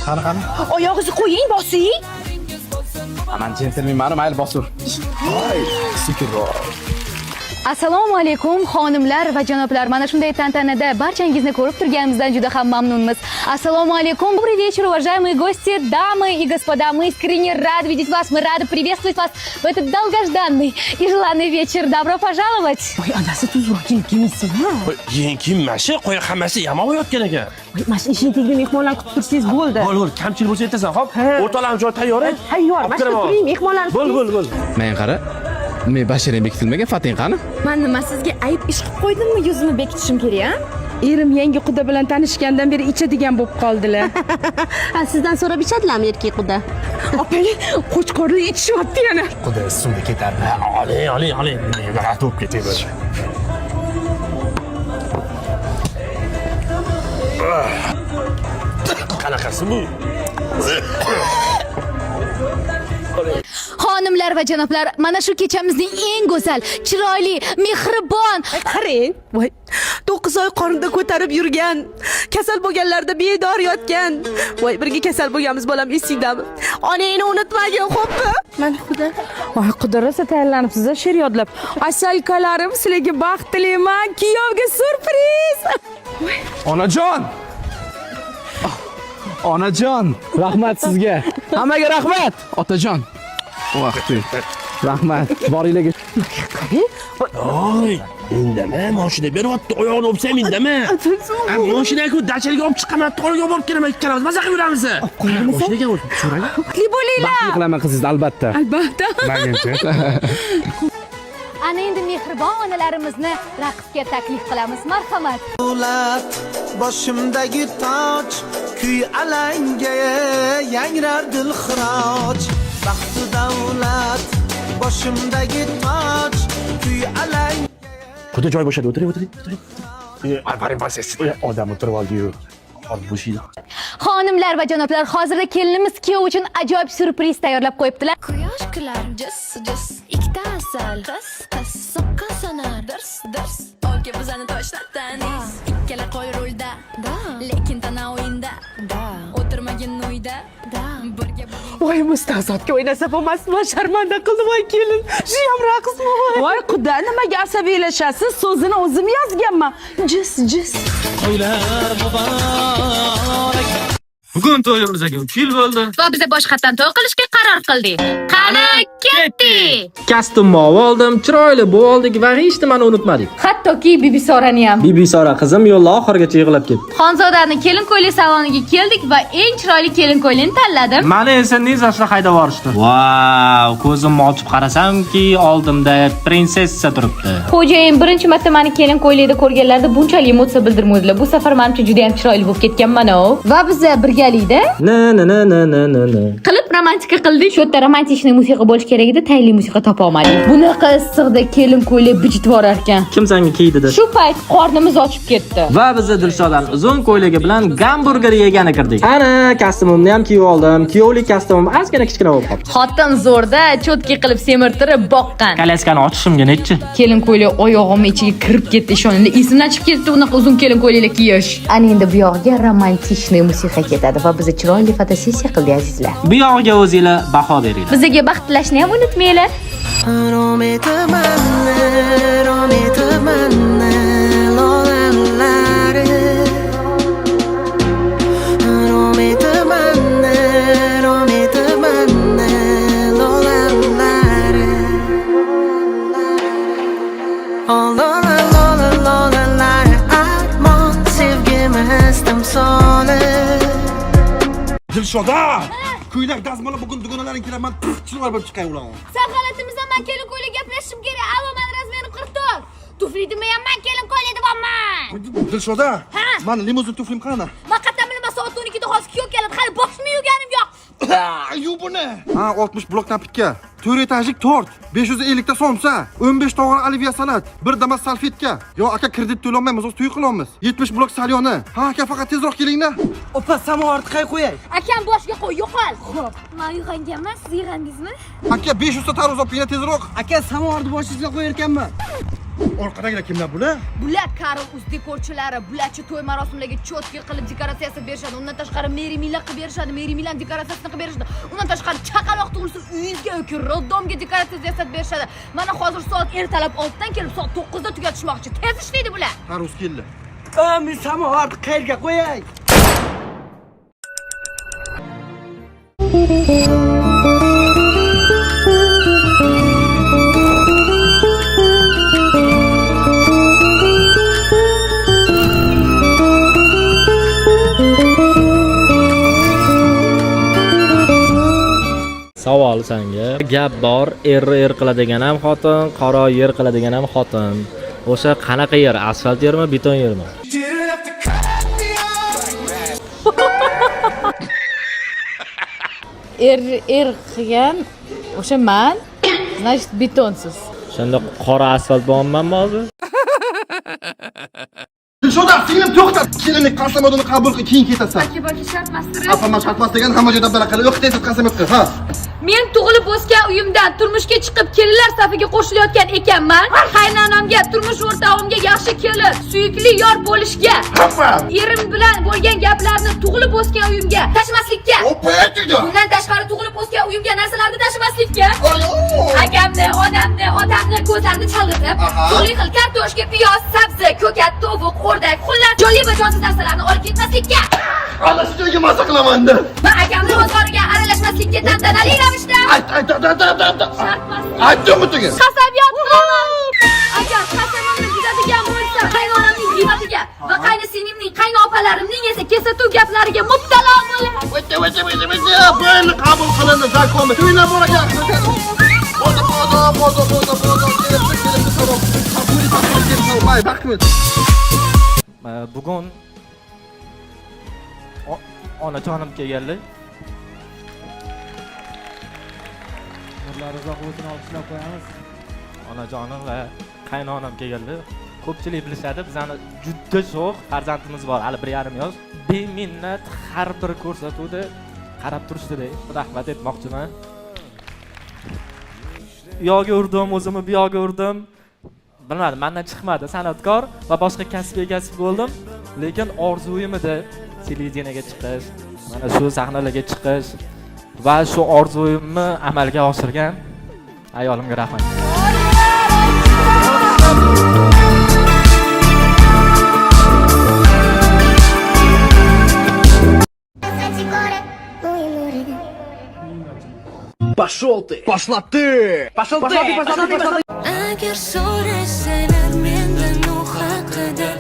Qani. Oyog'ingizni qo'ying, bosing. Men jentelmenman, mayli bosur. Voy, sekinroq. Assalomu alaykum xonimlar va janoblar. Mana shunday tantanada barchangizni ko'rib turganimizdan juda ham mamnunmiz. Assalomu alaykum. Добрый вечер, уважаемые гости, дамы и господа. Мы искренне рады видеть вас. Мы рады приветствовать вас в этот долгожданный и желанный вечер. Добро пожаловать. Voy, onasi tuzroq kiyinsin, ha? Yen kiyinmashi, qo'ya hammasi yamoqayotgan ekan. Voy, mana shu ishni tegdi mehmonlar kutib tursangiz bo'ldi. Bo'l, kamchilik bo'lsa aytasan, xo'p? O'rtalarimiz joy tayyor. Tayyor, mana shu turing, mehmonlar. Bo'l. Men qara. Men basharang bekitilmagan Fatin qani? Men nima sizga ayb ish qilib qo'ydimmi, yuzimni bekitishim kerak, ha? Erim yangi quda bilan tanishgandan beri ichadigan bo'lib qoldilar. Sizdan so'rab ichadilarmi erkak quda? Opali, qo'chqorni ichishyapti yana. Xudo suvga ketardi. Oling. Mega to'p ketadi. Qanaqasi bu? Xonimlar va janoblar, mana shu kechamizning eng go'zal, chiroyli, mehribon. Qarang, voy, 9 oy qornida ko'tarib yurgan, kasal bo'lganlarda bedor yotgan. Voy, birga kasal bo'lganmiz bolam, esingdami? Onangni unutmagin, xo'pmi? Mana xudo. Voy, Xudo rosa tayyorlanibsiz, she'r yodlab. Asalkalarim, sizlarga baxt tilayman. Kuyovga surpriz. Onajon! Onajon, rahmat sizga. Hammaga rahmat. Otajon. Vaqti. Rahmat. Boringlarga. Oy, indama, mashina beryapti, oyog'ini o'psam indama. Mashinaga dachaliga olib chiqaman, to'g'riga olib kelaman, ikkalamiz maza qilib yuramiz. Mashinaga o'tib so'rang. Baxtli bo'linglar. Baxtli qilaman qizingizni albatta. Albatta. Ana endi mehribon onalarimizni raqsga taklif qilamiz. Marhamat. Davlat boshimdagi toj, kuy alanga yangrar dilxiroj. Baxtu davlat boshimdagi toj, kuy alanga. Xudo joy bo'shadi, o'tiring. Albaring basasiz. Odam o'tirib oldi-yu. Hozir bo'shaydi. Xonimlar va janoblar, hozirda kelinimiz kuyov uchun ajoyib surpriz tayyorlab qo'yibdilar. Quyosh kular jis ikkita asal qis soqqa sanar dirs olga bizani toshlatdaniz ikkala qo'y rulda lekin tana o'yinda o'tirmagin uyda birga Voy, mustazodga o'ynasa bo'lmasmi? Sharmanda qildi voy kelin. Shu ham raqsmi voy? Voy, Xudo, nimaga asabiylashasiz? So'zini o'zim yozganman. Jis. Bugun to'yimizga 3 yil bo'ldi. Va biz boshqatdan to'y qilishga qaror qildik. Qani ketdik. Kostyumni oldim, chiroyli bo'ldik va hech nimani unutmadik. Hattoki Bibi Sorani ham. Bibi Sora qizim yo'lda oxirigacha yig'lab ketdi. Xonzodaning kelin ko'yli saloniga keldik va eng chiroyli kelin ko'ylini tanladim. Mani esa Nizashda haydab yuborishdi. Vau, ko'zimni ochib qarasamki, oldimda prinsessa turibdi. Xo'jayin birinchi marta meni kelin ko'ylida ko'rganlarida bunchalik emotsiya bildirmaydilar. Bu safar menimcha juda ham chiroyli bo'lib ketganman-ku. Va biz birgalikda Na. qilib romantika qildik. Shu yerda romantik musiqa bo'lish kerak edi, tayinli musiqa topa olmadik. Bunaqa issiqda kelin ko'ylak bijitib borar ekan. Kim senga kiydida? Shu payt qornimiz ochib ketdi. Va biz Dilshodani uzun ko'ylagi bilan gamburger yegani kirdik. Ana, kostyumimni ham kiyib oldim. Kuyovlik kostyumim ozgina kichkina bo'lib qoldi. Xotin zo'rda cho'tki qilib semirtirib boqqan. Kalaskani ochishimga nechi? Kelin ko'ylak oyog'imning ichiga kirib ketdi, ishoninglar. Esimdan chiqib ketdi unaqa uzun kelin ko'ylaklar kiyish. Ana endi bu yog'iga romantik musiqa ketadi va biz chiroyli fotosessiya qildik azizlar. Bu yog'iga o'zingizlar baho beringlar. Bizga baxt tilashni ham unutmanglar. Rom etaman, lolalari. Rom etaman, lolalari. Lolalari, armon sevgimiz timsoli. Dilshoda! Kuylar dazmola bugun dugonalaring kelar, men chiroyli bo'lib chiqay ular. Sen holatimizdan men kelin ko'ylak gaplashishim kerak. Avo, men razmerini qirqdim. Tuflidimi ham men kelin ko'ylak deyapman. Dilshoda, meni limuzin tuflim qani? Men qatdan bilaman soat 12 da hozir kuyov keladi. Hali boshimni yuvganim yo'q. Yu buni. 60 blokdan pitga, 4 etajlik tort, 550 ta somsa, 15 tog'or olivia salat, 1 damas salfetka. Yo aka kredit to'lamaymiz, o'z to'y qilamiz. 70 blok salyoni. Ha aka faqat tezroq kelinglar. Opa, samovarni qay qo'yay? Akam boshiga qo'y, yo'qol. Xo'p, men uyg'onganman, siz uyg'ondingizmi? Aka 500 ta tarvuz olib kelinglar tezroq. Aka, samovarni boshiga qo'yar ekanman. orqadagilar kimlar bular? Bular Karl uzdekorchilari, bularchi to'y marosimlariga cho'tki qilib dekoratsiya berishadi. Undan tashqari Meri Milan qilib berishadi. Meri Milan dekoratsiyasini qilib berishadi. Undan tashqari chaqaloq tug'ilsa uyingizga yoki roddomga dekoratsiya yasab berishadi. Mana hozir soat ertalab 6 dan kelib soat 9 da tugatishmoqchi. Tez ishlaydi bular. Tarus keldi. Men samovarni qayerga qo'yay? Savol senga. Gap bor, er qiladigan ham xotin, qaro yer qiladigan ham xotin. O'sha qanaqa yer? Asfalt yermi, beton yermi? Er qilgan o'sha men, значит betonsiz. Shunda qora asfalt bo'lmanmi hozir? Sho'da, singlim to'xta. Kelinlik qasamyodini qabul qil, keyin ketasan. Aka shartmasdir. Afama shartmas degan hamma joyda bala qilib, yo'q tez qasamyod qil, ha. Men tug'ilib o'sgan uyimdan turmushga chiqib kelinlar safiga qo'shilayotgan ekanman. Qaynonamga, turmush o'rtog'imga yaxshi kelin, suyukli yor bo'lishga, erim bilan bo'lgan gaplarni tug'ilib o'sgan uyimga tashmaslikka. Bundan tashqari tug'ilib o'sgan uyimga narsalarni tashmaslikka. Akamni, onamni, otamni ko'zlarini chalg'itib, turli xil kartoshka, piyoz, sabzi, ko'kat, tovuq, o'rdak, xullas jonli va jonsiz narsalarni olib ketmaslikka. Ana shu joyga maza qilaman-da. Va akamni bozoriga aralashmaslikka tantanali ravishda. Aytdim tuga. Qasamyod qilaman. Agar qasamimni buzadigan bo'lsa, qaynonamning g'iyobatiga va qaynisinimning, qaynopalarimning esa kesatuv gaplariga mubtalo bo'laman. Bo'ldi, qabul qilindi, zakon. To'ylar bor ekan. Bugun onajonim kelganlar. Nurlar uzoq bo'lsin, olqishlab qo'yamiz. Onajonim va qaynonam kelganlar. Ko'pchilik bilishadi, bizani juda sho'x farzandimiz bor, hali 1,5 yosh. Beminnat har bir ko'rsatuvda qarab turishdi-da. Rahmat etmoqchiman. U yoqqa urdim, o'zimni bu yoqqa urdim. Bilmadim, mendan chiqmadi san'atkor va boshqa kasb egasi bo'ldim. Lekin orzuyim edi televideniyega chiqish, mana shu sahnalarga chiqish va shu orzuyimni amalga oshirgan ayolimga rahmat. Пошел ты! Пошла ты! Пошел ты! Agar so'rasalar mendan u haqida